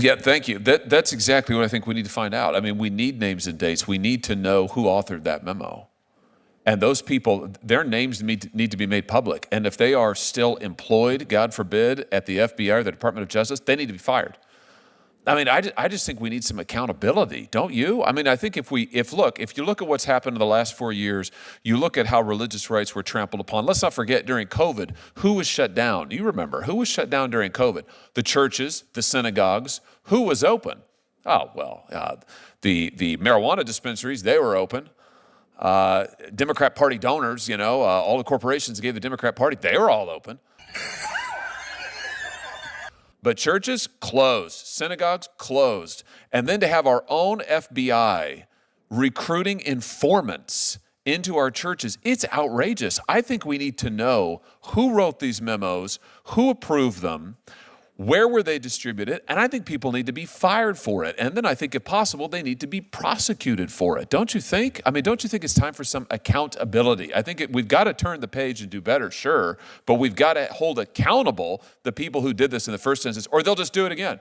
Yeah, thank you. That's exactly what I think we need to find out. I mean, we need names and dates. We need to know who authored that memo. And those people, their names need to be made public. And if they are still employed, God forbid, at the FBI or the Department of Justice, they need to be fired. I mean, I just think we need some accountability, don't you? I mean, I think if you look at what's happened in the last 4 years, you look at how religious rights were trampled upon. Let's not forget, during COVID, who was shut down? Do you remember? Who was shut down during COVID? The churches, the synagogues. Who was open? Oh, well, the marijuana dispensaries, they were open. Democrat Party donors, all the corporations gave the Democrat Party, they were all open. But churches closed, synagogues closed. And then to have our own FBI recruiting informants into our churches, it's outrageous. I think we need to know who wrote these memos, who approved them, where were they distributed, and I think people need to be fired for it. And then I think, if possible, they need to be prosecuted for it. Don't you think? I mean, don't you think it's time for some accountability? I think we've got to turn the page and do better, sure, but we've got to hold accountable the people who did this in the first instance, or they'll just do it again.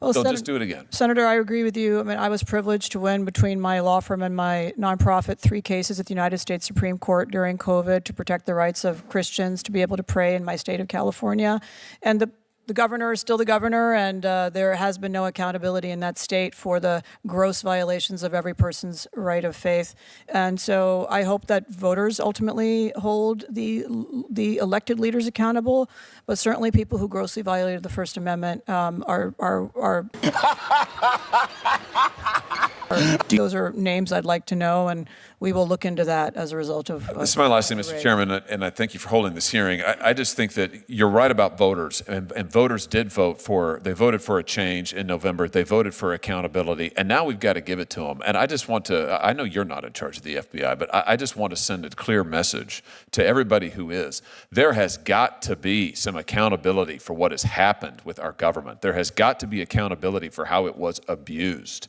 Well, They'll just do it again. Senator, I agree with you. I mean, I was privileged to win between my law firm and my nonprofit 3 cases at the United States Supreme Court during COVID to protect the rights of Christians to be able to pray in my state of California. And the governor is still the governor, and there has been no accountability in that state for the gross violations of every person's right of faith. And so I hope that voters ultimately hold the elected leaders accountable, but certainly people who grossly violated the First Amendment are those are names I'd like to know, and we will look into that as a result of. This is my last thing, Mr. Chairman, and I thank you for holding this hearing. I just think that you're right about voters, and voters did they voted for a change in November. They voted for accountability, and now we've got to give it to them. And I just want to, I know you're not in charge of the FBI, but I just want to send a clear message to everybody who is. There has got to be some accountability for what has happened with our government. There has got to be accountability for how it was abused.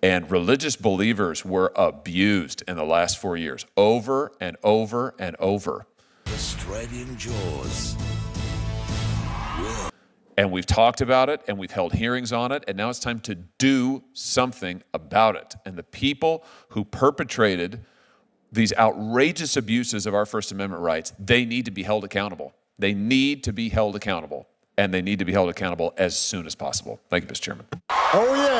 And religious believers were abused in the last 4 years, over and over and over. Australian Jaws. And we've talked about it, and we've held hearings on it, and now it's time to do something about it. And the people who perpetrated these outrageous abuses of our First Amendment rights, they need to be held accountable. They need to be held accountable, and they need to be held accountable as soon as possible. Thank you, Mr. Chairman. Oh, yeah.